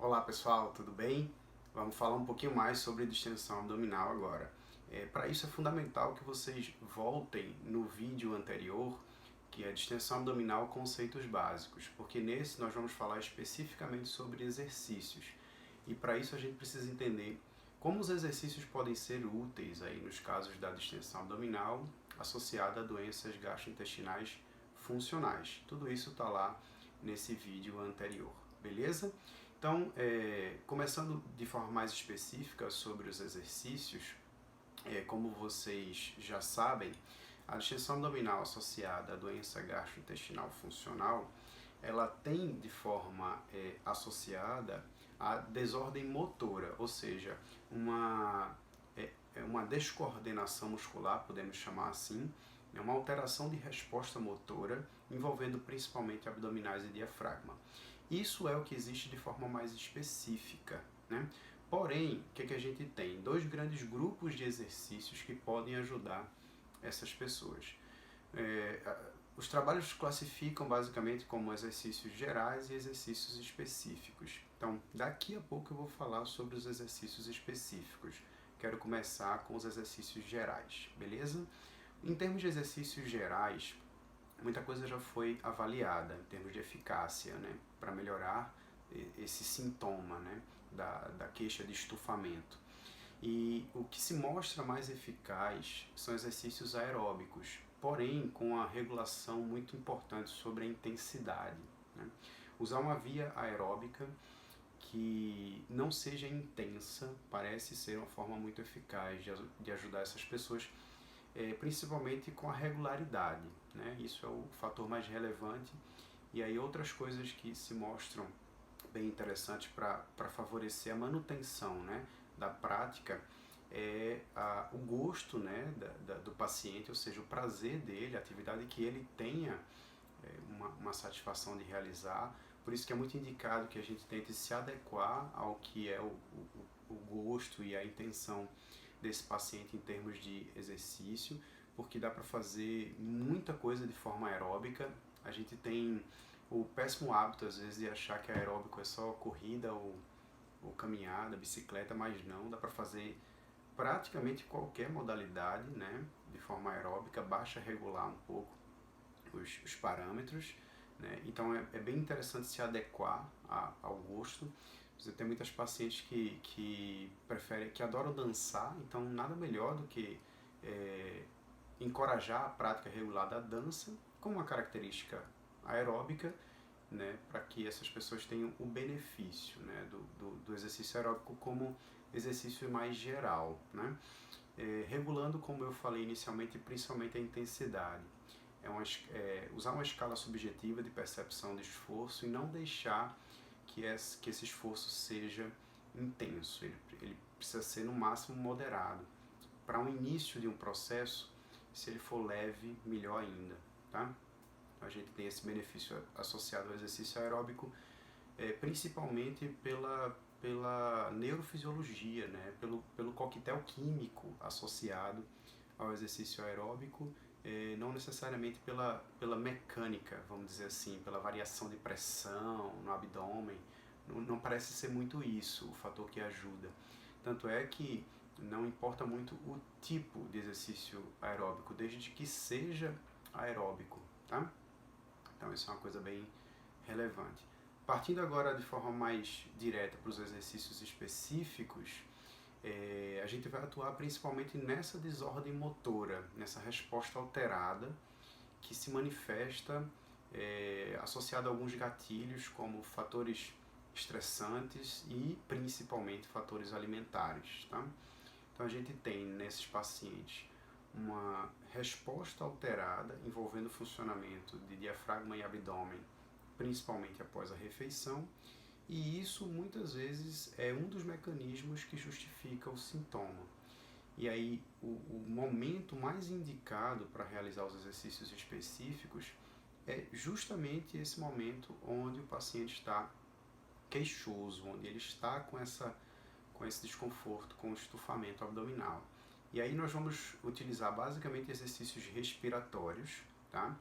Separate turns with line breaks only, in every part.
Olá pessoal, tudo bem? Vamos falar um pouquinho mais sobre distensão abdominal agora. Para isso é fundamental que vocês voltem no vídeo anterior, que é distensão abdominal conceitos básicos, porque nesse nós vamos falar especificamente sobre exercícios. E para isso a gente precisa entender como os exercícios podem ser úteis aí nos casos da distensão abdominal associada a doenças gastrointestinais funcionais. Tudo isso está lá nesse vídeo anterior, beleza? Então, começando de forma mais específica sobre os exercícios, como vocês já sabem, a distensão abdominal associada à doença gastrointestinal funcional, ela tem de forma associada a desordem motora, ou seja, uma descoordenação muscular, podemos chamar assim, uma alteração de resposta motora envolvendo principalmente abdominais e diafragma. Isso é o que existe de forma mais específica, né? Porém, o que a gente tem? Dois grandes grupos de exercícios que podem ajudar essas pessoas. Os trabalhos classificam basicamente como exercícios gerais e exercícios específicos. Então, daqui a pouco eu vou falar sobre os exercícios específicos. Quero começar com os exercícios gerais, beleza? Em termos de exercícios gerais, muita coisa já foi avaliada em termos de eficácia, né, para melhorar esse sintoma, né, da queixa de estufamento. E o que se mostra mais eficaz são exercícios aeróbicos, porém com a regulação muito importante sobre a intensidade, né? Usar uma via aeróbica que não seja intensa parece ser uma forma muito eficaz de ajudar essas pessoas, principalmente com a regularidade, né? Isso é o fator mais relevante. E aí outras coisas que se mostram bem interessantes para favorecer a manutenção, né, da prática o gosto, né, do paciente, ou seja, o prazer dele, a atividade que ele tenha uma satisfação de realizar. Por isso que é muito indicado que a gente tente se adequar ao que é o gosto e a intenção desse paciente em termos de exercício, porque dá para fazer muita coisa de forma aeróbica. A gente tem o péssimo hábito, às vezes, de achar que aeróbico é só corrida ou caminhada, bicicleta, mas não, dá para fazer praticamente qualquer modalidade, né, de forma aeróbica, basta regular um pouco os parâmetros, né? Então é bem interessante se adequar ao gosto. Você tem muitas pacientes que preferem, que adoram dançar, então nada melhor do que encorajar a prática regular da dança com uma característica aeróbica, né, para que essas pessoas tenham o benefício, né, do exercício aeróbico como exercício mais geral, né? Regulando, como eu falei inicialmente, principalmente a intensidade. Usar uma escala subjetiva de percepção de esforço e não deixar que esse esforço seja intenso. Ele precisa ser no máximo moderado. Para um início de um processo, se ele for leve, melhor ainda, tá? A gente tem esse benefício associado ao exercício aeróbico, principalmente pela neurofisiologia, né? Pelo coquetel químico associado ao exercício aeróbico, não necessariamente pela mecânica, vamos dizer assim, pela variação de pressão no abdômen. Não parece ser muito isso o fator que ajuda. Tanto é que não importa muito o tipo de exercício aeróbico, desde que seja aeróbico, tá? Então isso é uma coisa bem relevante. Partindo agora de forma mais direta para os exercícios específicos, a gente vai atuar principalmente nessa desordem motora, nessa resposta alterada que se manifesta associada a alguns gatilhos como fatores estressantes e principalmente fatores alimentares, tá? Então a gente tem nesses pacientes uma resposta alterada envolvendo o funcionamento de diafragma e abdômen, principalmente após a refeição, e isso muitas vezes é um dos mecanismos que justifica o sintoma. E aí o momento mais indicado para realizar os exercícios específicos é justamente esse momento onde o paciente está queixoso, onde ele está com esse desconforto, com o estufamento abdominal. E aí nós vamos utilizar basicamente exercícios respiratórios, tá?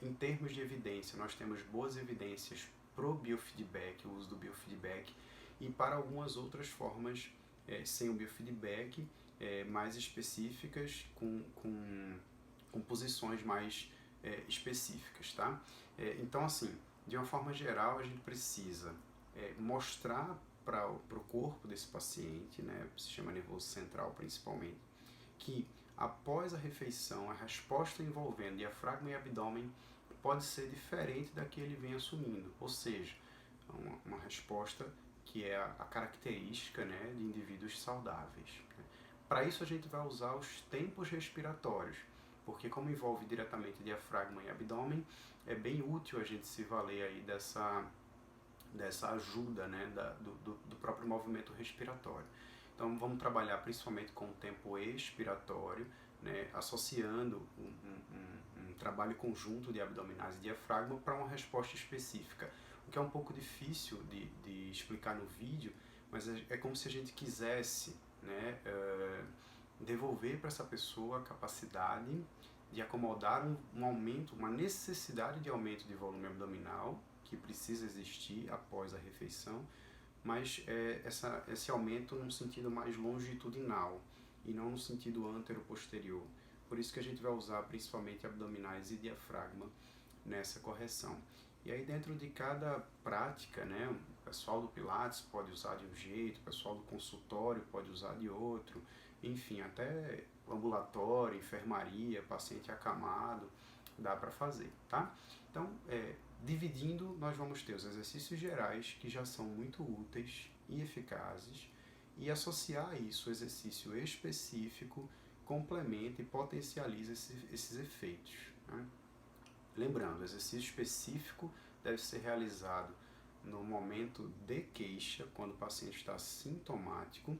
Em termos de evidência, nós temos boas evidências pro biofeedback, o uso do biofeedback, e para algumas outras formas sem o biofeedback, mais específicas, com posições mais específicas, tá? Então, assim, de uma forma geral, a gente precisa mostrar para o corpo desse paciente, né, o sistema nervoso central principalmente, que após a refeição, a resposta envolvendo diafragma e abdômen pode ser diferente da que ele vem assumindo, ou seja, uma resposta que é a característica, né, de indivíduos saudáveis. Para isso a gente vai usar os tempos respiratórios, porque como envolve diretamente diafragma e abdômen, é bem útil a gente se valer aí dessa ajuda, né, do próprio movimento respiratório. Então vamos trabalhar principalmente com o tempo expiratório, né, associando um trabalho conjunto de abdominais e diafragma para uma resposta específica, o que é um pouco difícil de explicar no vídeo, mas é como se a gente quisesse, né, devolver para essa pessoa a capacidade de acomodar um aumento, uma necessidade de aumento de volume abdominal que precisa existir após a refeição, mas esse aumento num sentido mais longitudinal e não no sentido antero-posterior. Por isso que a gente vai usar principalmente abdominais e diafragma nessa correção. E aí dentro de cada prática, né, o pessoal do Pilates pode usar de um jeito, o pessoal do consultório pode usar de outro, enfim, até ambulatório, enfermaria, paciente acamado, dá para fazer, tá? Então, dividindo, nós vamos ter os exercícios gerais, que já são muito úteis e eficazes, e associar a isso o exercício específico, complementa e potencializa esses efeitos, né? Lembrando, o exercício específico deve ser realizado no momento de queixa, quando o paciente está sintomático.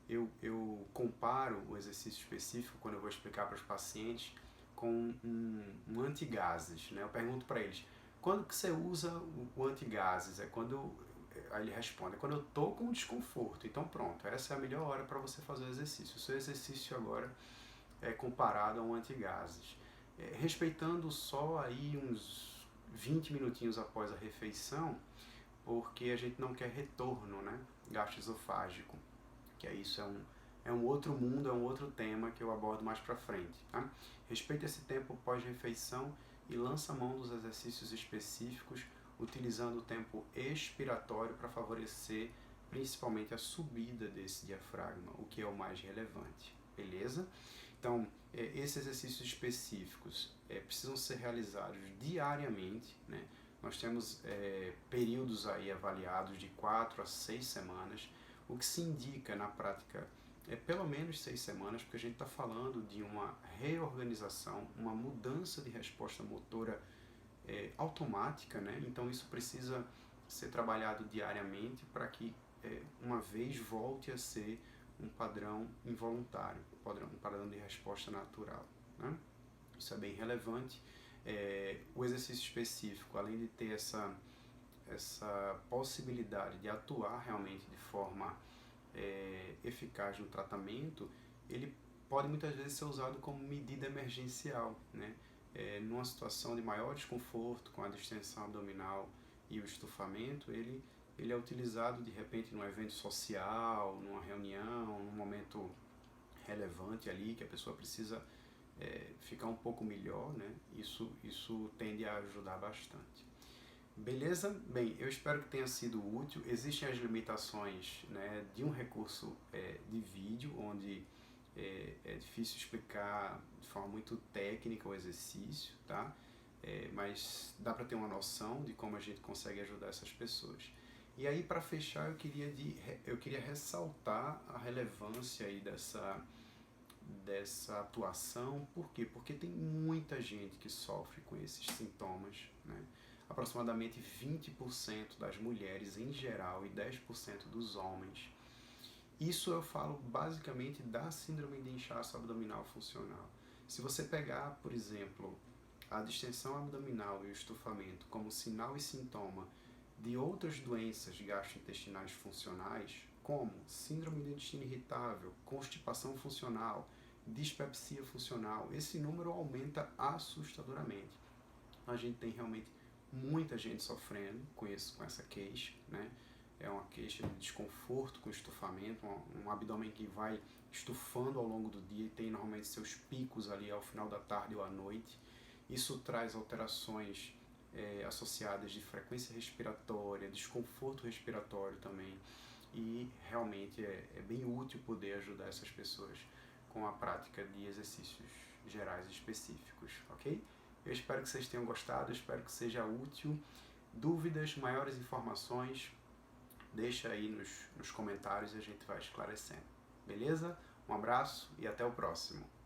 Eu comparo o exercício específico, quando eu vou explicar para os pacientes, com um antigases, né? Eu pergunto para eles, quando que você usa o antigases? Aí ele responde, quando eu estou com desconforto. Então pronto, essa é a melhor hora para você fazer o exercício. O seu exercício agora é comparado a um antigases. Respeitando só aí uns 20 minutinhos após a refeição, porque a gente não quer retorno, né, gastroesofágico, que isso é um outro mundo, é um outro tema que eu abordo mais para frente, tá? Respeita esse tempo pós-refeição e lança a mão dos exercícios específicos, utilizando o tempo expiratório para favorecer principalmente a subida desse diafragma, o que é o mais relevante, beleza? Então, esses exercícios específicos precisam ser realizados diariamente, né? Nós temos períodos aí avaliados de 4 a 6 semanas, o que se indica na prática pelo menos 6 semanas, porque a gente está falando de uma reorganização, uma mudança de resposta motora automática, né? Então isso precisa ser trabalhado diariamente para que uma vez volte a ser um padrão involuntário, um padrão de resposta natural, né? Isso é bem relevante. O exercício específico, além de ter essa possibilidade de atuar realmente de forma eficaz no tratamento, ele pode muitas vezes ser usado como medida emergencial, né? Numa situação de maior desconforto com a distensão abdominal e o estufamento, ele é utilizado de repente num evento social, numa reunião, num momento relevante ali que a pessoa precisa ficar um pouco melhor, né? Isso tende a ajudar bastante. Beleza? Bem, eu espero que tenha sido útil. Existem as limitações, né, de um recurso de vídeo, onde é difícil explicar de forma muito técnica o exercício, tá? Mas dá para ter uma noção de como a gente consegue ajudar essas pessoas. E aí, para fechar, eu queria ressaltar a relevância aí dessa atuação. Por quê? Porque tem muita gente que sofre com esses sintomas, né? Aproximadamente 20% das mulheres em geral e 10% dos homens. Isso eu falo basicamente da síndrome de inchaço abdominal funcional. Se você pegar, por exemplo, a distensão abdominal e o estufamento como sinal e sintoma de outras doenças gastrointestinais funcionais, como síndrome do intestino irritável, constipação funcional, dispepsia funcional, esse número aumenta assustadoramente. A gente tem realmente muita gente sofrendo com essa queixa, né? É uma queixa de desconforto com estufamento, um abdômen que vai estufando ao longo do dia e tem normalmente seus picos ali ao final da tarde ou à noite. Isso traz alterações associadas de frequência respiratória, desconforto respiratório também, e realmente é bem útil poder ajudar essas pessoas com a prática de exercícios gerais específicos, ok? Eu espero que vocês tenham gostado, espero que seja útil. Dúvidas, maiores informações, deixa aí nos comentários e a gente vai esclarecendo. Beleza? Um abraço e até o próximo.